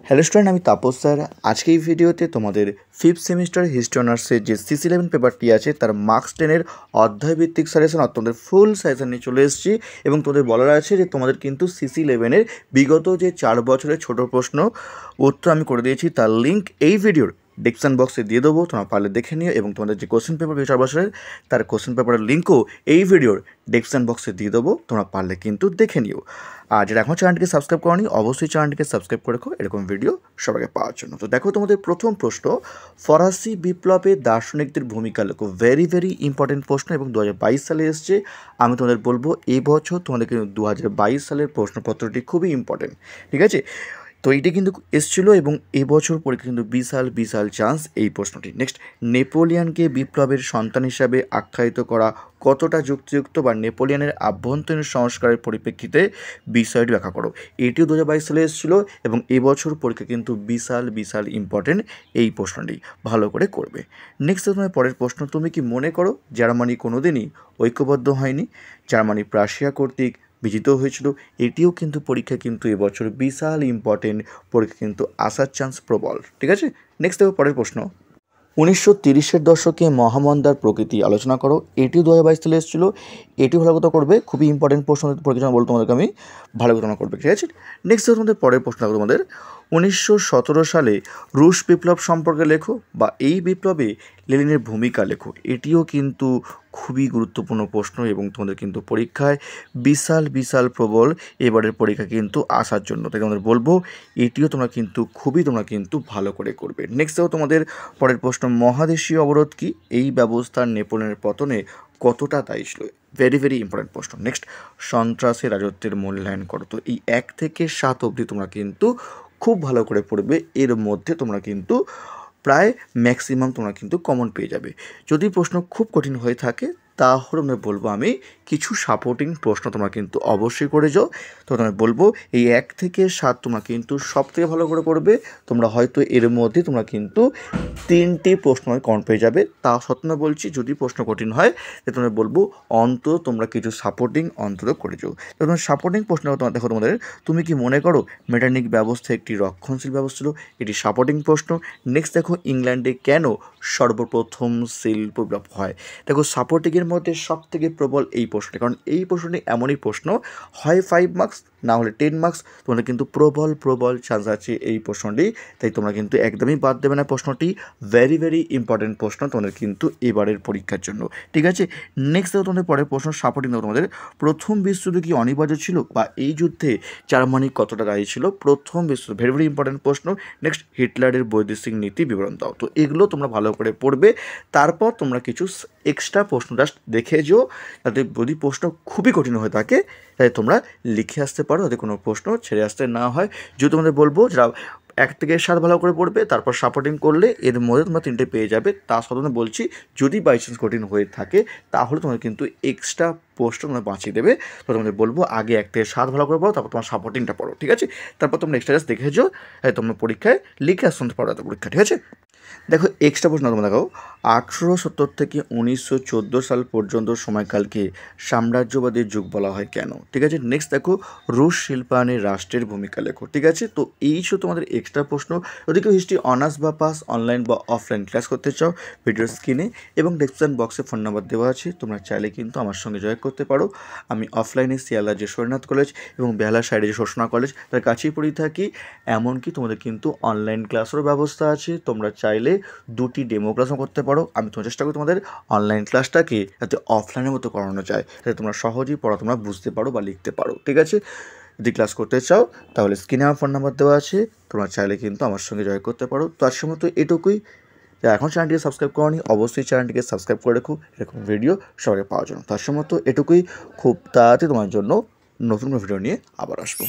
Hello student, আমি Tapas sir. আজকে এই ভিডিওতে তোমাদের ফিফথ সেমিস্টার হিস্ট্রি অনার্সের যে CC11 পেপারটি আছে তার মার্কস 10-এর অধ্যায়ভিত্তিক সাজেশন অর্থাৎ তোমাদের ফুল সাজেশন নিয়ে চলে এসেছি এবং তোমাদের বলার আছে যে তোমাদের কিন্তু CC11-এর বিগত যে 4 বছরের ছোট প্রশ্ন উত্তর আমি করে দিয়েছি, তার লিঙ্ক এই ভিডিওর ডিসক্রিপশন বক্সে দিয়ে দেবো, তোমরা পারলে দেখে নিও। এবং তোমাদের যে কোশ্চেন পেপার 4 বছরের তার কোশ্চেন পেপারের লিঙ্কও এই ভিডিওর ডিসক্রিপশন বক্সে দিয়ে দেবো, তোমরা পারলে কিন্তু দেখে নিও। আর যারা এখন চ্যানেলটিকে সাবস্ক্রাইব করনি অবশ্যই চ্যানেলটিকে সাবস্ক্রাইব করে রাখো এরকম ভিডিও সবাইকে পাওয়ার জন্য। তো দেখো, তোমাদের প্রথম প্রশ্ন, ফরাসি বিপ্লবে দার্শনিকদের ভূমিকা লেখো। ভেরি ভেরি ইম্পর্টেন্ট প্রশ্ন এবং 2022 সালে এসছে। আমি তোমাদের বলবো এই বছর তোমাদের কিন্তু 2022 সালের প্রশ্নপত্রটি খুবই ইম্পর্টেন্ট, ঠিক আছে? তো এইটা কিন্তু এসেছিলো এবং এবছর পরীক্ষা কিন্তু বিশাল বিশাল চান্স এই প্রশ্নটি। নেক্সট, নেপোলিয়নকে বিপ্লবের সন্তান হিসাবে আখ্যায়িত করা কতটা যুক্তিযুক্ত বা নেপোলিয়নের আভ্যন্তরীণ সংস্কারের পরিপ্রেক্ষিতে বিষয়টি ব্যাখ্যা করো। এটিও 2022 সালে এসেছিলো এবং এবছর পরীক্ষা কিন্তু বিশাল বিশাল ইম্পর্টেন্ট এই প্রশ্নটি, ভালো করে করবে। নেক্সট তোমার পরের প্রশ্ন, তুমি কি মনে করো জার্মানি কোনোদিনই ঐক্যবদ্ধ হয়নি? জার্মানি প্রাশিয়া কর্তৃক বিজিত হয়েছিল। এটিও কিন্তু পরীক্ষা কিন্তু এবছর বিশাল ইম্পর্টেন্ট, পরীক্ষা কিন্তু আসার চান্স প্রবল, ঠিক আছে? নেক্সট দেখো পরের প্রশ্ন, 1930-এর দশকে মহামন্দার প্রকৃতি আলোচনা করো। এটিও 2022 সালে এসেছিলো। এটিও ভালো কথা করবে, খুবই ইম্পর্টেন্ট প্রশ্ন পরীক্ষা বলতে তোমাদেরকে আমি ভালো কথা করবে, ঠিক আছে? নেক্সট তোমাদের পরের প্রশ্ন তোমাদের 1917 সালে রুশ বিপ্লব সম্পর্কে লেখো বা এই বিপ্লবে লেনিনের ভূমিকা লেখো। এটিও কিন্তু খুবই গুরুত্বপূর্ণ প্রশ্ন এবং তোমাদের কিন্তু পরীক্ষায় বিশাল বিশাল প্রবল এবারের পরীক্ষা কিন্তু আসার জন্য, তাই তোমাদের বলবো এটিও তোমরা কিন্তু ভালো করে করবে। নেক্সট দেখো তোমাদের পরের প্রশ্ন, মহাদেশীয় অবরোধ কি? এই ব্যবস্থার নেপোলিয়নের পতনে কতটা দায়ী ছিল? ভেরি ভেরি ইম্পর্টেন্ট প্রশ্ন। নেক্সট, সন্ত্রাসী রাজত্বের মূল্যায়ন করো। তো এই 1 থেকে 7 অবধি তোমরা কিন্তু খুব ভালো করে পড়বে। এর মধ্যে তোমরা কিন্তু প্রায় ম্যাক্সিমাম তোমরা কিন্তু কমন পেয়ে যাবে। যদি প্রশ্ন খুব কঠিন হয়ে থাকে তাহলে আমরা বলবো আমি কিছু সাপোর্টিং প্রশ্ন তোমরা কিন্তু অবশ্যই করে যাও। তো তোমায় বলবো এই 1 থেকে 7 তোমরা কিন্তু সব থেকে ভালো করে করবে। তোমরা হয়তো এর মধ্যে তোমরা কিন্তু 3টি প্রশ্ন কমন পেয়ে যাবে। তা সত্ত্বেও বলছি যদি প্রশ্ন কঠিন হয় তোমরা বলবো অন্তত তোমরা কিছু সাপোর্টিং অন্তত করে যাও। তো তোমার সাপোর্টিং প্রশ্ন তোমার দেখো, তোমাদের তুমি কি মনে করো মেটারনিক ব্যবস্থা একটি রক্ষণশীল ব্যবস্থা ছিল? এটি সাপোর্টিং প্রশ্ন। নেক্সট দেখো, ইংল্যান্ডে কেন সর্বপ্রথম শিল্প বিপ্লব হয়? দেখো, সাপোর্টিংয়ের মধ্যে সব থেকে প্রবল এই প্রশ্নটি, কারণ এই প্রশ্নটি এমনই প্রশ্ন হয় 5 মার্কস না হলে 10 মার্কস, তোমাদের কিন্তু প্রবল চান্স আছে এই প্রশ্নটি, তাই তোমরা কিন্তু একদমই বাদ দেবে না প্রশ্নটি। ভেরি ভেরি ইম্পর্টেন্ট প্রশ্ন তোমাদের কিন্তু এবারের পরীক্ষার জন্য, ঠিক আছে? নেক্সট দেখো তোমাদের পরের প্রশ্ন, সাপোর্টিং দেখো তোমাদের প্রথম বিশ্বযুদ্ধ কি অনিবার্য ছিল বা এই যুদ্ধে জার্মানি কতটা দায়ী ছিল? প্রথম বিশ্বযুদ্ধ ভেরি ভেরি ইম্পর্টেন্ট প্রশ্ন। নেক্সট, হিটলারের বৈদেশিক নীতি বিবরণ দাও। তো এগুলো তোমরা ভালো করে পড়বে। তারপর তোমরা কিছু এক্সট্রা প্রশ্ন জাস্ট দেখে যেও, যাতে যদি প্রশ্ন খুবই কঠিন হয়ে থাকে তাই তোমরা লিখে আসতে পারো, যাতে কোনো প্রশ্ন ছেড়ে আসতে না হয়। যদি তোমাদের বলবো যারা 1 থেকে 7 ভালো করে পড়বে তারপর সাপোর্টিং করলে এর মধ্যে তোমরা 3টে পেয়ে যাবে। তা সত্ত্বেও বলছি যদি বাই চান্স কঠিন হয়ে থাকে তাহলে তোমাদের কিন্তু এক্সট্রা প্রশ্ন তোমরা বাঁচিয়ে দেবে। তো তোমাদের বলবো আগে 1 থেকে 7 ভালো করে পড়ো, তারপর তোমার সাপোর্টিংটা পড়ো, ঠিক আছে? তারপর তোমরা এক্সট্রা জাস্ট দেখে যাও, তোমরা পরীক্ষায় লিখে আসতে পারো পরীক্ষা, ঠিক আছে? দেখো এক্সট্রা প্রশ্ন তোমরা দেখো, 1870 থেকে 1914 সাল পর্যন্ত সময়কালকে সাম্রাজ্যবাদীর যুগ বলা হয় কেন? ঠিক আছে? নেক্সট দেখো, রুশ শিল্পায়নে রাষ্ট্রের ভূমিকা লেখো, ঠিক আছে? তো এই ছিল তোমাদের এক্সট্রা প্রশ্ন। যদি কেউ হিস্ট্রি অনার্স বা পাস অনলাইন বা অফলাইন ক্লাস করতে চাও, ভিডিওর স্ক্রিনে এবং ডেসক্রিপশন বক্সে ফোন নাম্বার দেওয়া আছে, তোমরা চাইলে কিন্তু আমার সঙ্গে জয়েন করতে পারো। আমি অফলাইনে শিয়ালদার যে সৈন্যনাথ কলেজ এবং বেহালার সাইডে যে শোষণা কলেজ তার কাছেই পড়ে থাকি। এমনকি তোমাদের কিন্তু অনলাইন ক্লাসেরও ব্যবস্থা আছে, তোমরা চাইলে 2টি ডেমো ক্লাসও করতে পারো। আমি তোমার চেষ্টা করি তোমাদের অনলাইন ক্লাসটাকে যাতে অফলাইনের মতো করানো যায়, যাতে তোমরা সহজেই পড়া তোমরা বুঝতে পারো বা লিখতে পারো, ঠিক আছে? যদি ক্লাস করতে চাও তাহলে স্ক্রিনে আমার ফোন নাম্বার দেওয়া আছে, তোমরা চাইলে কিন্তু আমার সঙ্গে জয়েন করতে পারো। তো আজকের মতো এটুকুই। যারা এখন চ্যানেলটিকে সাবস্ক্রাইব করোনি অবশ্যই চ্যানেলটিকে সাবস্ক্রাইব করে রাখো এরকম ভিডিও সবাই পাওয়ার জন্য। তো আজকের মতো এটুকুই, খুব তাড়াতাড়ি তোমার জন্য নতুন ভিডিও নিয়ে আবার আসবো।